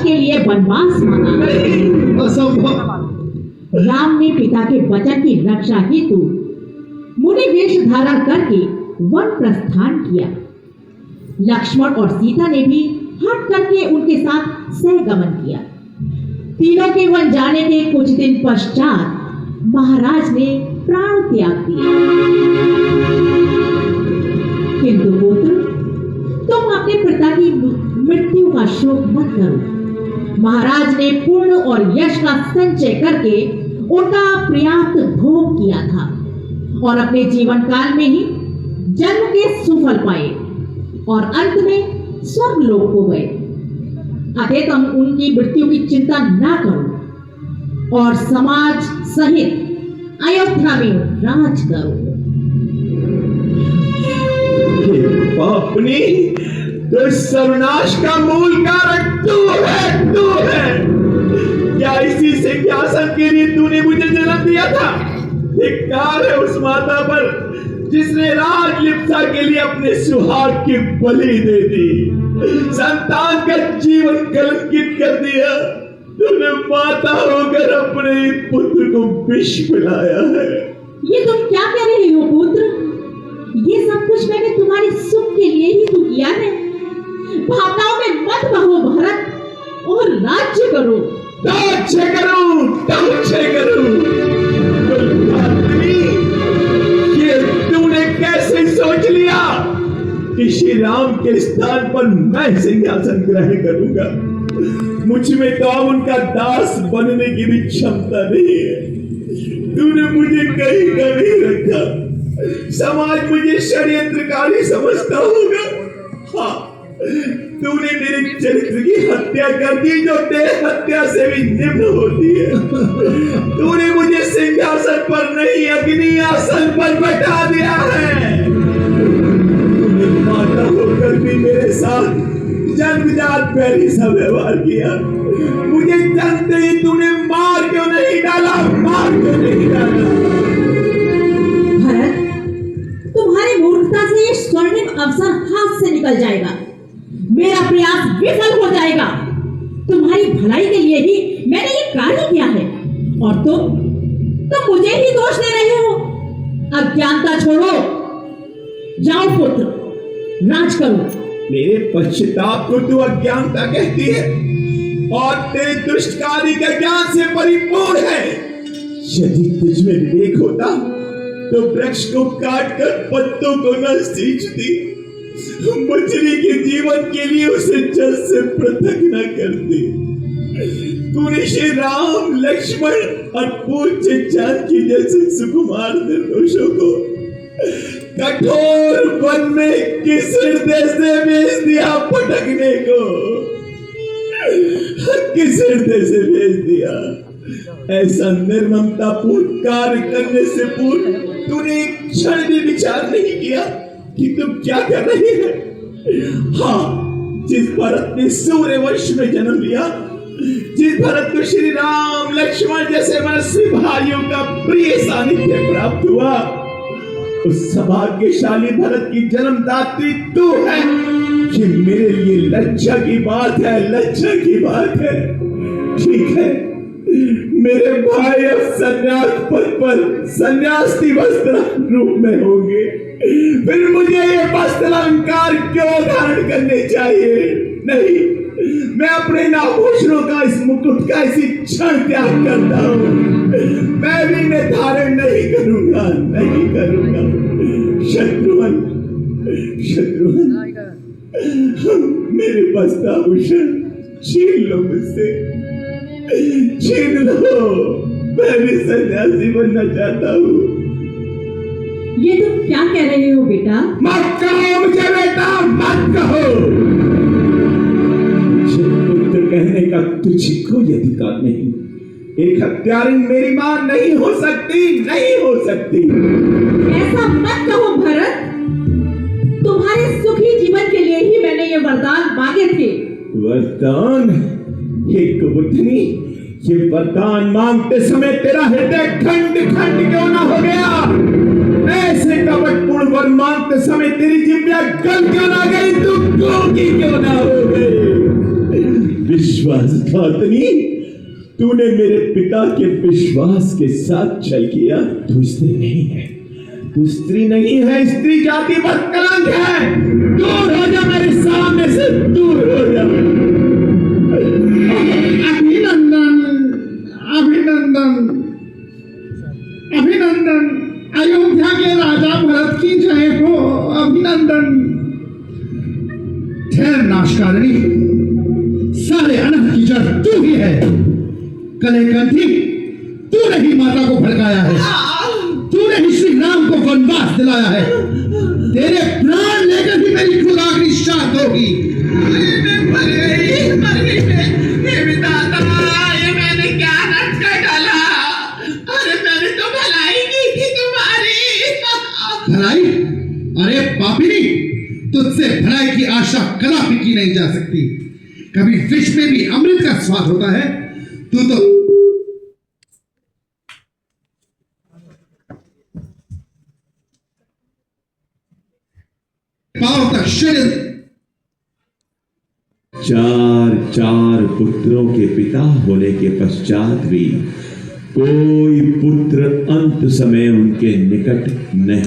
के लिए वनवास मांगा। नहीं, असंभव। राम ने पिता के वचन की रक्षा हेतु मुनि वेश धारण करके वन प्रस्थान किया। लक्ष्मण और सीता ने भी हट करके उनके साथ सहगमन किया। तीनों के वन जाने के कुछ दिन पश्चात महाराज ने प्राण त्याग दिए। किंतु पुत्र, तुम अपने पिता की मृत्यु का शोक मत करो। महाराज ने पुण्य और यश का संचय करके उनका पर्याप्त भोग किया था और अपने जीवन काल में ही जन्म के सुफल पाए और अंत में स्वर्ग लोक हो गए। अतः तुम उनकी मृत्यु की चिंता ना करो और समाज सहित अयोध्या में राज करो। पापनी, तो सर्वनाश का मूल कारक तू है, तू है। क्या इसी सिंहासन के लिए तूने मुझे जन्म दिया था? धिक्कार है उस माता पर जिसने राजलिप्सा के लिए अपने सुहाग की बलि दे दी, संतान का जीवन कलंकित कर दिया। तूने माता होकर अपने ही पुत्र को विष पिलाया है। ये तुम क्या कह रहे हो पुत्र? ये सब कुछ मैंने तुम्हारे सुख के लिए ही तो किया है। भावनाओं में मत बहो भरत और राज्य करो। राज्य करूं, राज्य करूं। ये तूने कैसे सोच लिया कि श्री राम के स्थान पर मैं सिंहासन ग्रहण करूंगा? मुझ में तो अब उनका दास बनने की भी क्षमता नहीं है। तूने मुझे कहीं का नहीं रखा। समाज मुझे षड्यंत्रकारी समझता होगा। हाँ, तूने मेरे चरित्र की हत्या कर दी जो देह हत्या से भी निम्न होती है। तूने मुझे सिंहासन पर नहीं अग्नि आसन पर बैठा दिया है। तूने माता होकर भी मेरे साथ जन्मजात पहली सा व्यवहार किया। मुझे जानते ही तूने मार क्यों नहीं डाला? मार क्यों नहीं डाला? भरत, तुम्हारी मूर्खता से ये स्वर्णिम अवसर हाथ से निकल जाएगा। मेरा प्रयास विफल हो जाएगा। तुम्हारी भलाई के लिए ही मैंने ये कार्य किया है और तुम मुझे ही दोष दे रहे हो। अज्ञानता छोड़ो, जाओ पुत्र, राज करो। मेरे पश्चाताप को तू अज्ञानता कहती है और तेरे दुष्ट कार्य का ज्ञान से परिपूर्ण है। यदि तुझ में विवेक होता तो वृक्ष को काटकर पत्तों को न सींचती, मछली के जीवन के लिए उसे जल से पृथक न करती। तूने श्री राम, लक्ष्मण और पूज्य जानकी जैसे सुकुमार निर्दोषों को कठोर वन में किस हृदय से भेज दिया भटकने को? किस हृदय से भेज दिया? ऐसा निर्ममता पूर्ण कार्य करने से पूर्व तूने एक क्षण भी विचार नहीं किया कि तुम क्या कर रही है। हाँ, जिस भरत ने सूर्य वंश में जन्म लिया, जिस भरत को श्री राम, लक्ष्मण जैसे मनस्वी भाइयों का प्रिय सानिध्य प्राप्त हुआ, उस सौभाग्यशाली भरत की जन्मदात्री तू है। ये मेरे लिए लज्जा की बात है, लज्जा की बात है। ठीक है, मेरे भाई अब संन्यास पद पर सन्यासी वस्त्र रूप में होंगे, फिर मुझे ये वस्त्र अलंकार क्यों धारण करने चाहिए? नहीं, मैं अपने नाभूषणों का, इस मुकुट का इसी क्षण त्याग करता हूँ। मैं भी इन्हें धारण नहीं करूंगा, नहीं करूंगा। शत्रुघ्न, शत्रुघ्न, मेरे वस्त्राभूषण छीन लो मुझसे, छीन लो। मैं भी सन्यासी बनना चाहता हूँ। ये तुम क्या कह रहे हो बेटा? मत कहो मुझे बेटा, मत कहो। पुत्र कहने का तुझको ये अधिकार नहीं। एक हत्यारिन मेरी मां नहीं हो सकती, नहीं हो सकती। ऐसा मत कहो भरत। तुम्हारे सुखी जीवन के लिए ही मैंने ये वरदान मांगे थे। वरदान? ये कुबुद्धनी, ये वरदान मांगते समय तेरा हृदय खंड खंड क्यों ना हो गया? ऐसे कपटपूर्ण वर मांगते समय तेरी जिभ्या गल क्यों ना गई? तू क्यों ना हो गई? विश्वासघातनी, तूने मेरे पिता के विश्वास के साथ छल किया। तू स्त्री नहीं है, तू स्त्री नहीं है, स्त्री जाति पर कलंक है। दूर हो जा मेरे सामने से, दूर हो जा। अभिनंदन, अभिनंदन, अभिनंदन। अयोध्या के राजा भरत की जय हो। अभिनंदन। ठहर नाशकारिणी, सारे अनर्थ की जड़ तू ही है। कलेकंठी, तूने ही माता को भड़काया है, तूने ही श्री राम को वनवास दिलाया है। तेरे प्राण लेकर ही मेरी खुदागरी शांत होगी। ये मैंने क्या नाटक डाला? अरे मैंने तो भलाई की थी तुम्हारी। भलाई? अरे पापिनी, तुझसे भलाई की आशा कदापि की नहीं जा सकती। कभी विष में भी अमृत का स्वाद होता है। तू तो पांव तक षड्यंत्र। चार पुत्रों के पिता होने के पश्चात भी कोई पुत्र अंत समय उनके निकट नहीं